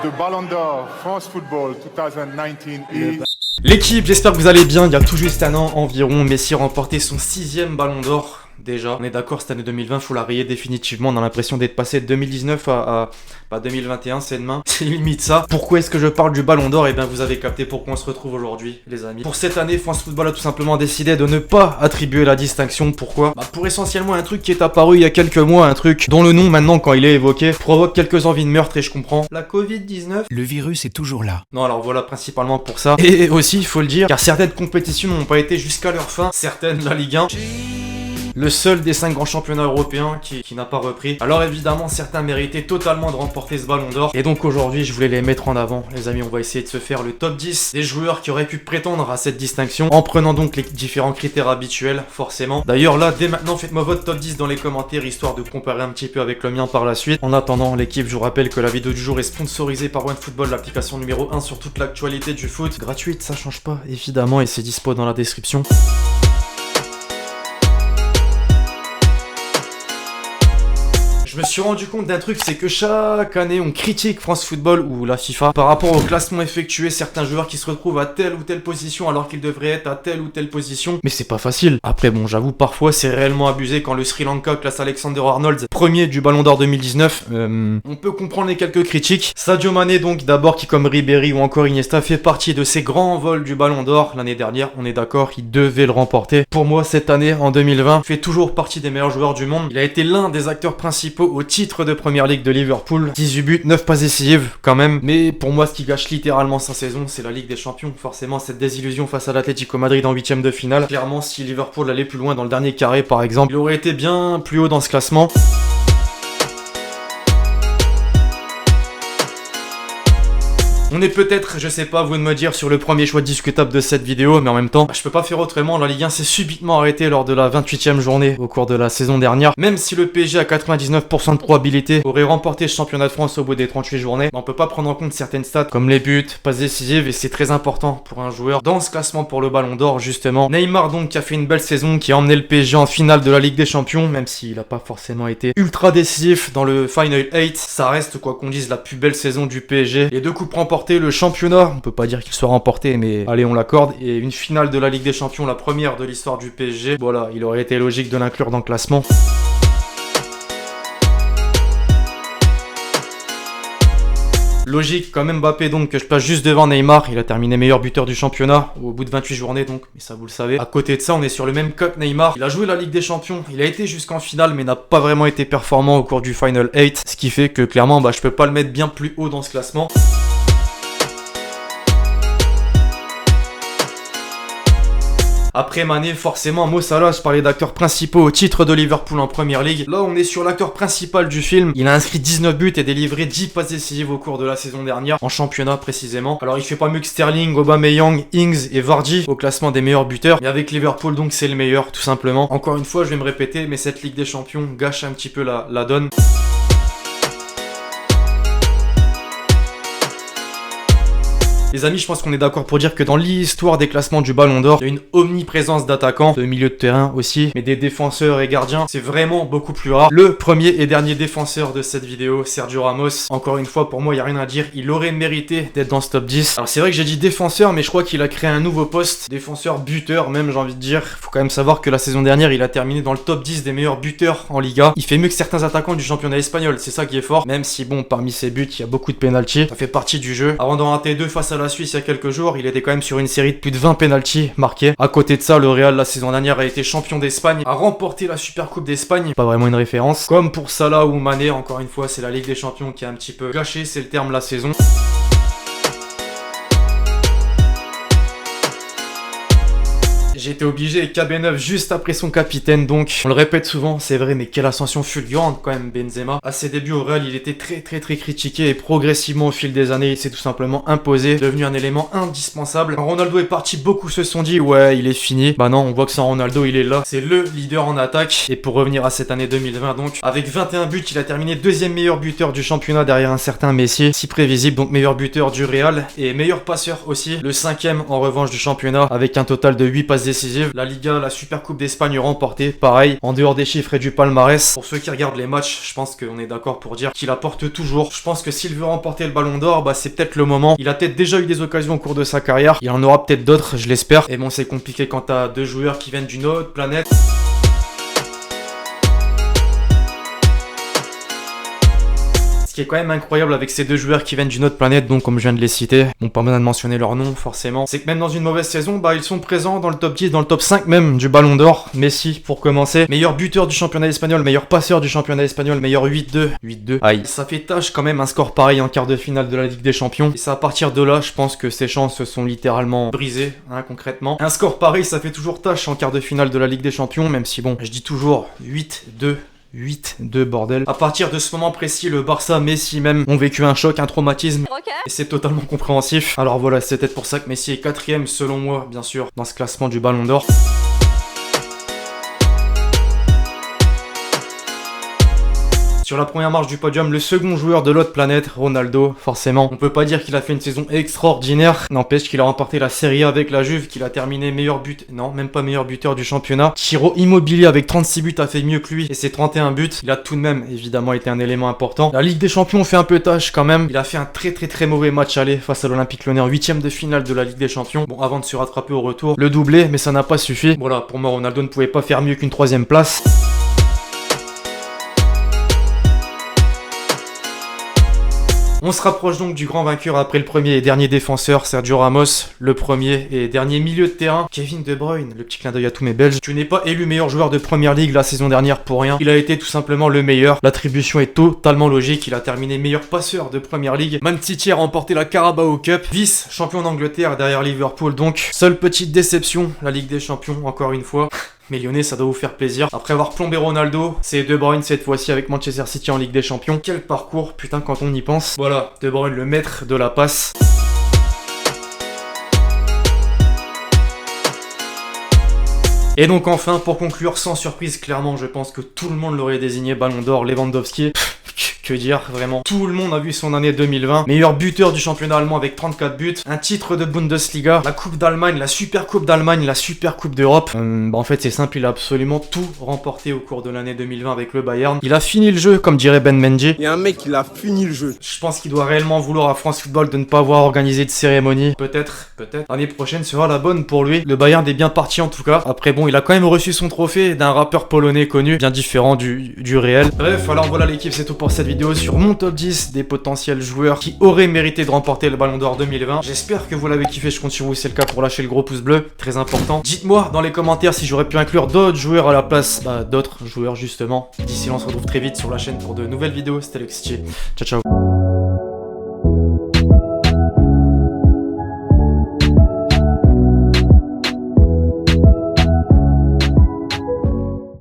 the Ballon d'Or France Football 2019 is... L'équipe, j'espère que vous allez bien. Il y a tout juste un an environ, Messi remportait son 6e Ballon d'Or. Déjà, on est d'accord, cette année 2020, faut la rayer définitivement. On a l'impression d'être passé de 2019 à 2021, c'est demain. C'est limite ça. Pourquoi est-ce que je parle du Ballon d'Or? Eh bien, vous avez capté pourquoi on se retrouve aujourd'hui, les amis. Pour cette année, France Football a tout simplement décidé de ne pas attribuer la distinction. Pourquoi? Pour essentiellement un truc qui est apparu il y a quelques mois, un truc dont le nom maintenant, quand il est évoqué, provoque quelques envies de meurtre, et je comprends. La Covid-19. Le virus est toujours là. Non, alors voilà, principalement pour ça. Et aussi, il faut le dire, car certaines compétitions n'ont pas été jusqu'à leur fin. Certaines, la Ligue 1. Le seul des 5 grands championnats européens qui n'a pas repris. Alors évidemment, certains méritaient totalement de remporter ce Ballon d'Or. Et donc aujourd'hui, je voulais les mettre en avant. Les amis, on va essayer de se faire le top 10 des joueurs qui auraient pu prétendre à cette distinction, en prenant donc les différents critères habituels, forcément. D'ailleurs là, dès maintenant, faites-moi votre top 10 dans les commentaires, histoire de comparer un petit peu avec le mien par la suite. En attendant, l'équipe, je vous rappelle que la vidéo du jour est sponsorisée par OneFootball, l'application numéro 1 sur toute l'actualité du foot. Gratuite, ça change pas, évidemment, et c'est dispo dans la description. Je me suis rendu compte d'un truc, c'est que chaque année on critique France Football ou la FIFA par rapport au classement effectué, certains joueurs qui se retrouvent à telle ou telle position alors qu'ils devraient être à telle ou telle position. Mais c'est pas facile. Après bon, j'avoue, parfois c'est réellement abusé quand le Sri Lanka classe Alexander-Arnold premier du Ballon d'Or 2019. On peut comprendre les quelques critiques. Sadio Mané donc d'abord, qui comme Ribéry ou encore Iniesta fait partie de ces grands vols du Ballon d'Or l'année dernière, on est d'accord, il devait le remporter. Pour moi cette année, en 2020, fait toujours partie des meilleurs joueurs du monde. Il a été l'un des acteurs principaux au titre de Première Ligue de Liverpool. 18 buts, 9 passes décisives quand même. Mais pour moi, ce qui gâche littéralement sa saison, c'est la Ligue des Champions. Forcément, cette désillusion face à l'Atlético Madrid en 8ème de finale. Clairement, si Liverpool allait plus loin dans le dernier carré par exemple, il aurait été bien plus haut dans ce classement. On est peut-être, je sais pas, vous de me dire, sur le premier choix discutable de cette vidéo, mais en même temps, je peux pas faire autrement. La Ligue 1 s'est subitement arrêtée lors de la 28e journée au cours de la saison dernière. Même si le PSG à 99% de probabilité aurait remporté ce championnat de France au bout des 38 journées, on peut pas prendre en compte certaines stats comme les buts, passes décisives, et c'est très important pour un joueur dans ce classement pour le Ballon d'Or justement. Neymar donc, qui a fait une belle saison, qui a emmené le PSG en finale de la Ligue des Champions, même s'il a pas forcément été ultra décisif dans le Final 8, ça reste, quoi qu'on dise, la plus belle saison du PSG. Les deux coupes remportées, le championnat, on peut pas dire qu'il soit remporté, mais allez, on l'accorde, et une finale de la Ligue des Champions, la première de l'histoire du PSG. Voilà, il aurait été logique de l'inclure dans le classement. Logique, comme Mbappé donc, que je passe juste devant Neymar. Il a terminé meilleur buteur du championnat au bout de 28 journées donc, mais ça vous le savez. À côté de ça, on est sur le même cas que Neymar. Il a joué la Ligue des Champions, il a été jusqu'en finale mais n'a pas vraiment été performant au cours du Final 8. Ce qui fait que clairement, je peux pas le mettre bien plus haut dans ce classement. Après Mané, forcément, Mo Salah, je parlais d'acteurs principaux au titre de Liverpool en Première Ligue. Là, on est sur l'acteur principal du film. Il a inscrit 19 buts et délivré 10 passes décisives au cours de la saison dernière, en championnat précisément. Alors, il fait pas mieux que Sterling, Aubameyang, Ings et Vardy au classement des meilleurs buteurs. Mais avec Liverpool, donc, c'est le meilleur, tout simplement. Encore une fois, je vais me répéter, mais cette Ligue des Champions gâche un petit peu la donne. Les amis, je pense qu'on est d'accord pour dire que dans l'histoire des classements du Ballon d'Or, il y a une omniprésence d'attaquants, de milieu de terrain aussi, mais des défenseurs et gardiens, c'est vraiment beaucoup plus rare. Le premier et dernier défenseur de cette vidéo, Sergio Ramos, encore une fois, pour moi, il n'y a rien à dire, il aurait mérité d'être dans ce top 10. Alors c'est vrai que j'ai dit défenseur, mais je crois qu'il a créé un nouveau poste, défenseur buteur même, j'ai envie de dire. Faut quand même savoir que la saison dernière, il a terminé dans le top 10 des meilleurs buteurs en Liga. Il fait mieux que certains attaquants du championnat espagnol, c'est ça qui est fort, même si bon, parmi ses buts, il y a beaucoup de pénaltys, ça fait partie du jeu. Avant d'en rater deux face à la Suisse il y a quelques jours, il était quand même sur une série de plus de 20 pénaltys marqués. À côté de ça, le Real la saison dernière a été champion d'Espagne, a remporté la Super Coupe d'Espagne, pas vraiment une référence. Comme pour Salah ou Mané, encore une fois, c'est la Ligue des Champions qui a un petit peu gâché, c'est le terme, la saison. J'ai été obligé, KB9 juste après son capitaine donc. On le répète souvent, c'est vrai, mais quelle ascension fulgurante quand même Benzema. À ses débuts au Real, il était très critiqué et progressivement au fil des années, il s'est tout simplement imposé, devenu un élément indispensable. Quand Ronaldo est parti, beaucoup se sont dit ouais, il est fini. Bah non, on voit que sans Ronaldo, il est là. C'est le leader en attaque. Et pour revenir à cette année 2020 donc, avec 21 buts, il a terminé deuxième meilleur buteur du championnat derrière un certain Messi. Si prévisible, donc meilleur buteur du Real et meilleur passeur aussi. Le 5e en revanche du championnat avec un total de 8 passes décisives. La Liga, la Super Coupe d'Espagne remportée, pareil, en dehors des chiffres et du palmarès. Pour ceux qui regardent les matchs, je pense qu'on est d'accord pour dire qu'il apporte toujours. Je pense que s'il veut remporter le Ballon d'Or, bah c'est peut-être le moment. Il a peut-être déjà eu des occasions au cours de sa carrière. Il en aura peut-être d'autres, je l'espère. Et bon, c'est compliqué quand t'as deux joueurs qui viennent d'une autre planète. Ce qui est quand même incroyable avec ces deux joueurs qui viennent d'une autre planète, donc comme je viens de les citer, bon, pas besoin de mentionner leur nom forcément, c'est que même dans une mauvaise saison, bah ils sont présents dans le top 10, dans le top 5 même du Ballon d'Or. Messi pour commencer, meilleur buteur du championnat espagnol, meilleur passeur du championnat espagnol, meilleur 8-2, aïe. Ça fait tâche quand même un score pareil en quart de finale de la Ligue des Champions, et c'est à partir de là, je pense que ses chances se sont littéralement brisées, hein, concrètement. Un score pareil, ça fait toujours tâche en quart de finale de la Ligue des Champions, même si bon, je dis toujours 8-2, bordel. À partir de ce moment précis, le Barça, Messi même, ont vécu un choc, un traumatisme. Okay. Et c'est totalement compréhensif. Alors voilà, c'est peut-être pour ça que Messi est 4ème, selon moi, bien sûr, dans ce classement du Ballon d'Or. Sur la première marche du podium, le second joueur de l'autre planète, Ronaldo, forcément. On peut pas dire qu'il a fait une saison extraordinaire. N'empêche qu'il a remporté la Serie A avec la Juve, qu'il a terminé meilleur but, non, même pas meilleur buteur du championnat. Ciro Immobile avec 36 buts a fait mieux que lui et ses 31 buts. Il a tout de même, évidemment, été un élément important. La Ligue des Champions fait un peu tâche quand même. Il a fait un très mauvais match aller face à l'Olympique Lyonnais en 8ème de finale de la Ligue des Champions. Bon, avant de se rattraper au retour, le doublé, mais ça n'a pas suffi. Voilà, pour moi, Ronaldo ne pouvait pas faire mieux qu'une 3ème place. On se rapproche donc du grand vainqueur après le premier et dernier défenseur, Sergio Ramos, le premier et dernier milieu de terrain, Kevin De Bruyne, le petit clin d'œil à tous mes Belges. Tu n'es pas élu meilleur joueur de Première Ligue la saison dernière pour rien, il a été tout simplement le meilleur. L'attribution est totalement logique, il a terminé meilleur passeur de Première Ligue. Man City a remporté la Carabao Cup, vice-champion d'Angleterre derrière Liverpool donc. Seule petite déception, la Ligue des Champions, encore une fois. Mais Lyonnais, ça doit vous faire plaisir. Après avoir plombé Ronaldo, c'est De Bruyne cette fois-ci avec Manchester City en Ligue des Champions. Quel parcours, putain, quand on y pense. Voilà, De Bruyne, le maître de la passe. Et donc enfin, pour conclure, sans surprise, clairement, je pense que tout le monde l'aurait désigné Ballon d'Or, Lewandowski. Que dire, vraiment. Tout le monde a vu son année 2020. Meilleur buteur du championnat allemand avec 34 buts. Un titre de Bundesliga. La Coupe d'Allemagne, la Super Coupe d'Allemagne, la Super Coupe d'Europe. En fait, c'est simple, il a absolument tout remporté au cours de l'année 2020 avec le Bayern. Il a fini le jeu, comme dirait Ben Mendy. Il y a un mec, il a fini le jeu. Je pense qu'il doit réellement vouloir à France Football de ne pas avoir organisé de cérémonie. Peut-être. L'année prochaine sera la bonne pour lui. Le Bayern est bien parti en tout cas. Après, bon, il a quand même reçu son trophée d'un rappeur polonais connu, bien différent du réel. Bref, alors voilà l'équipe, c'est tout pour cette vidéo sur mon top 10 des potentiels joueurs qui auraient mérité de remporter le Ballon d'Or 2020. J'espère que vous l'avez kiffé, je compte sur vous, c'est le cas, pour lâcher le gros pouce bleu, très important. Dites-moi dans les commentaires si j'aurais pu inclure d'autres joueurs à la place, d'autres joueurs justement. D'ici là, on se retrouve très vite sur la chaîne pour de nouvelles vidéos. C'était Alexis. Ciao ciao.